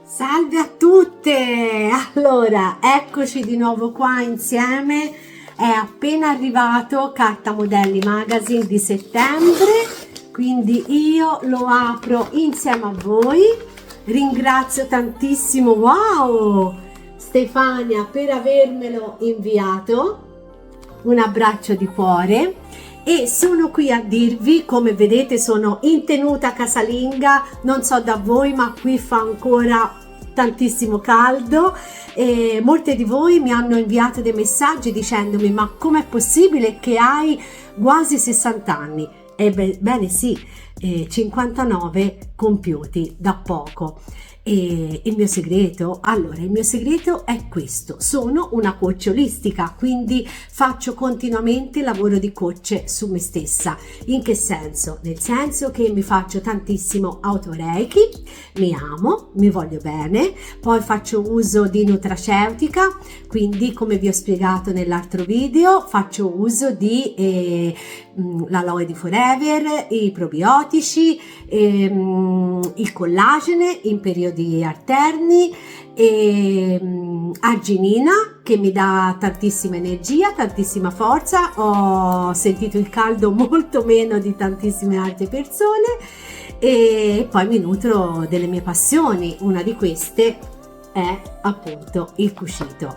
Salve a tutte! Allora, eccoci di nuovo qua insieme. È appena arrivato Carta Modelli Magazine di settembre, quindi io lo apro insieme a voi. Ringrazio tantissimo, wow, Stefania, per avermelo inviato. Un abbraccio di cuore. E sono qui a dirvi, come vedete sono in tenuta casalinga, non so da voi ma qui fa ancora tantissimo caldo e molte di voi mi hanno inviato dei messaggi dicendomi: ma com'è possibile che hai quasi 60 anni? E bene sì, 59 compiuti da poco. E il mio segreto? Allora, il mio segreto è questo: sono una coach olistica, quindi faccio continuamente lavoro di coach su me stessa. In che senso? Nel senso che mi faccio tantissimo autoreiki, mi amo, mi voglio bene, poi faccio uso di nutraceutica, quindi come vi ho spiegato nell'altro video faccio uso di l'aloe di Forever, i probiotici, il collagene in periodi alterni, arginina che mi dà tantissima energia, tantissima forza. Ho sentito il caldo molto meno di tantissime altre persone e poi mi nutro delle mie passioni. Una di queste è appunto il cucito.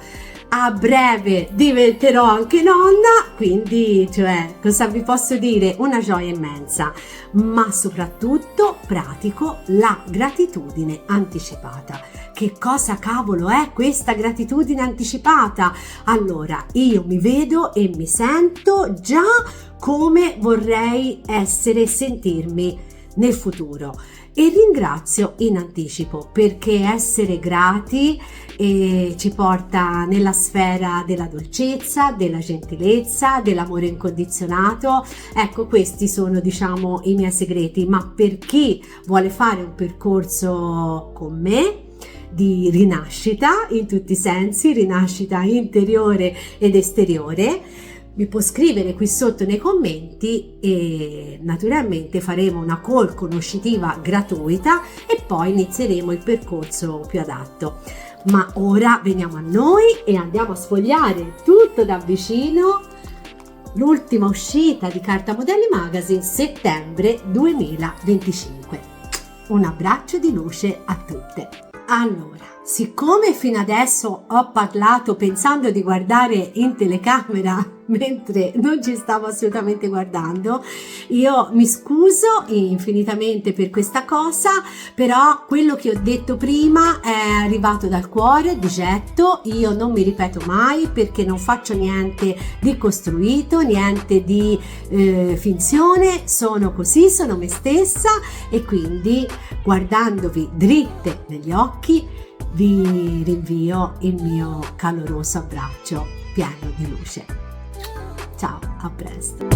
A breve diventerò anche nonna, quindi cosa vi posso dire? Una gioia immensa, ma soprattutto pratico la gratitudine anticipata. Che cosa cavolo è questa gratitudine anticipata? Allora, io mi vedo e mi sento già come vorrei essere e sentirmi nel futuro e ringrazio in anticipo, perché essere grati ci porta nella sfera della dolcezza, della gentilezza, dell'amore incondizionato. Ecco, questi sono i miei segreti, ma per chi vuole fare un percorso con me di rinascita in tutti i sensi, rinascita interiore ed esteriore, mi può scrivere qui sotto nei commenti e naturalmente faremo una call conoscitiva gratuita e poi inizieremo il percorso più adatto. Ma ora veniamo a noi e andiamo a sfogliare tutto da vicino l'ultima uscita di Carta Modelli Magazine settembre 2025. Un abbraccio di luce a tutte. Allora, siccome fino adesso ho parlato pensando di guardare in telecamera mentre non ci stavo assolutamente guardando, io mi scuso infinitamente per questa cosa, però quello che ho detto prima è arrivato dal cuore, di getto. Io non mi ripeto mai perché non faccio niente di costruito, niente di finzione, sono così, sono me stessa e quindi guardandovi dritte negli occhi vi rinvio il mio caloroso abbraccio pieno di luce. Ciao, a presto!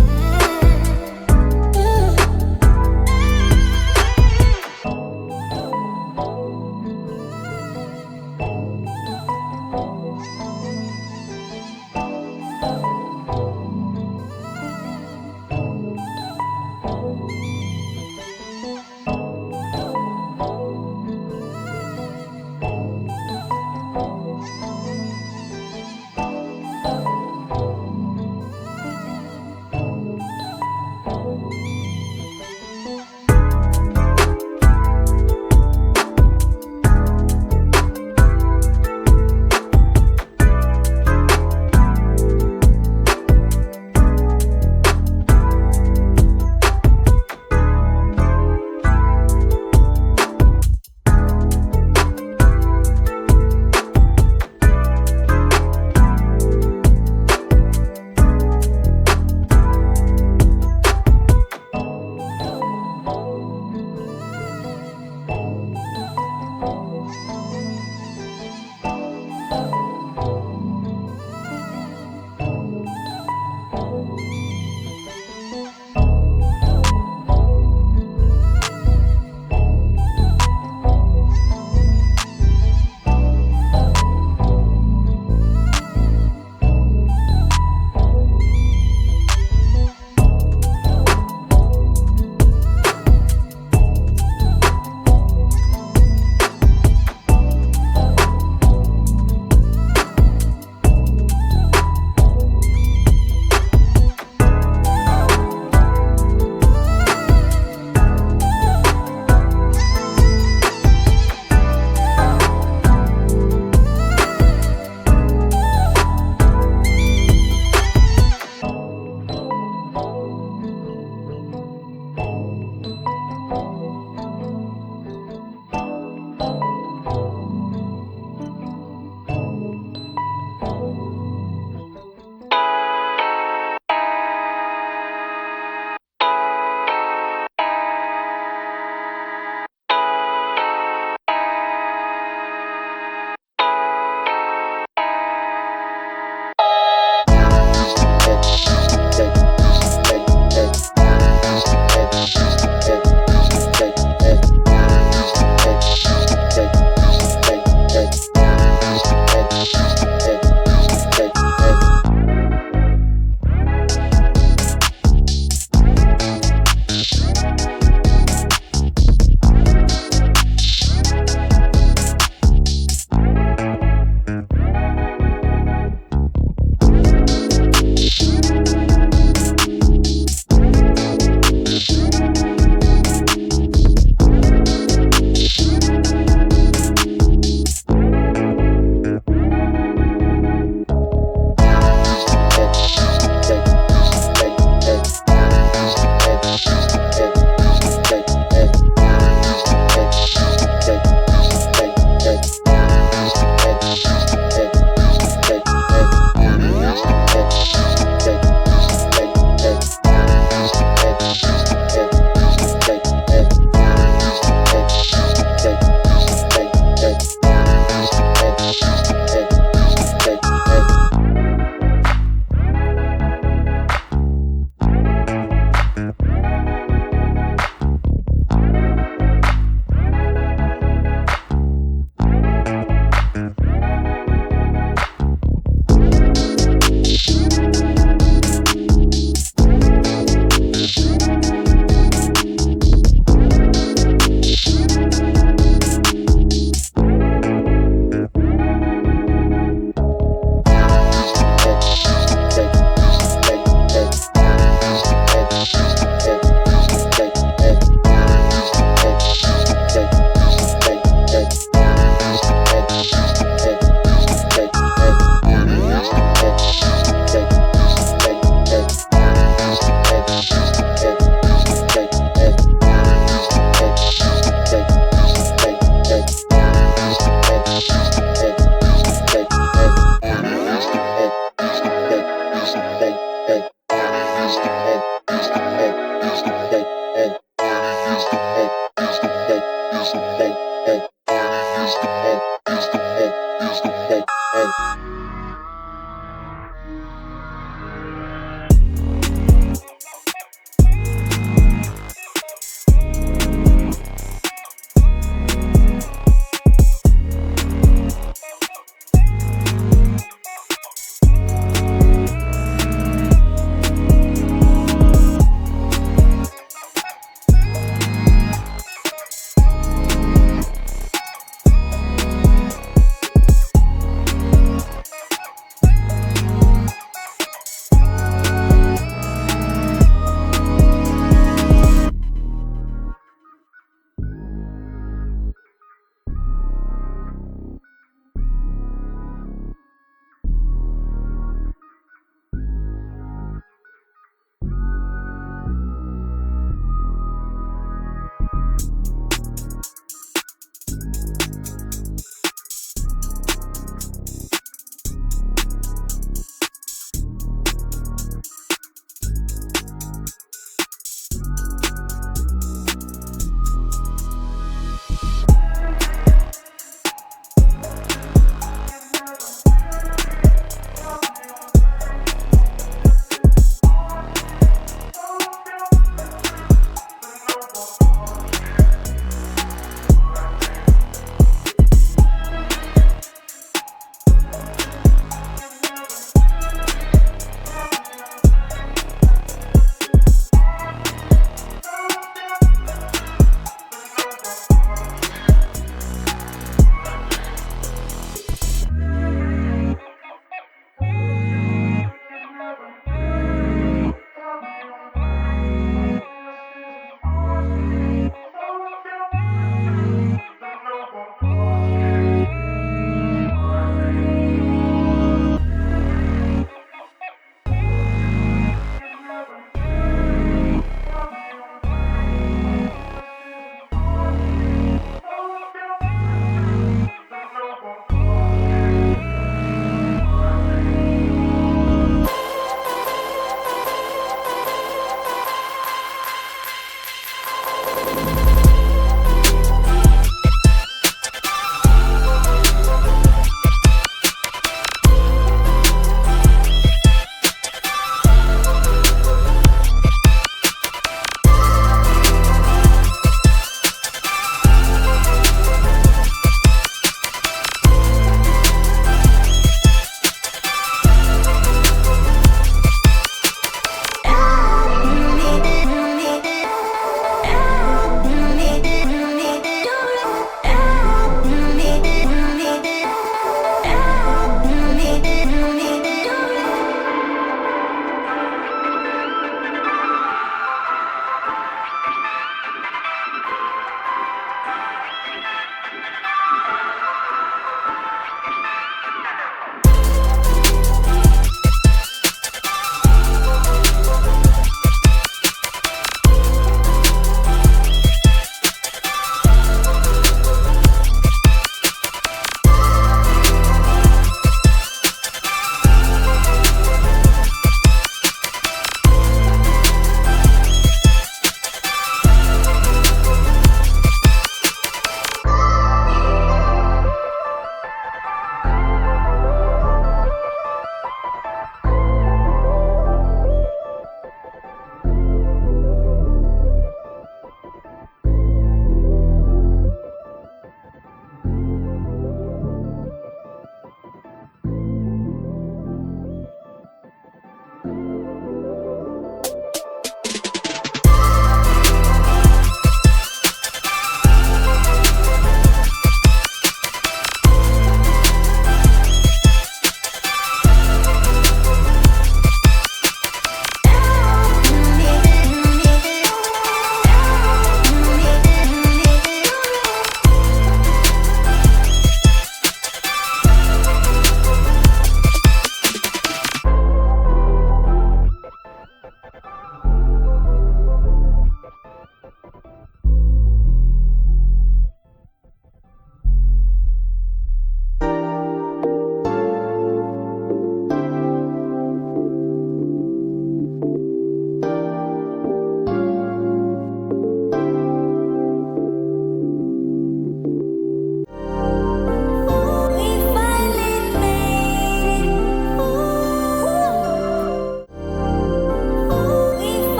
Stupendo.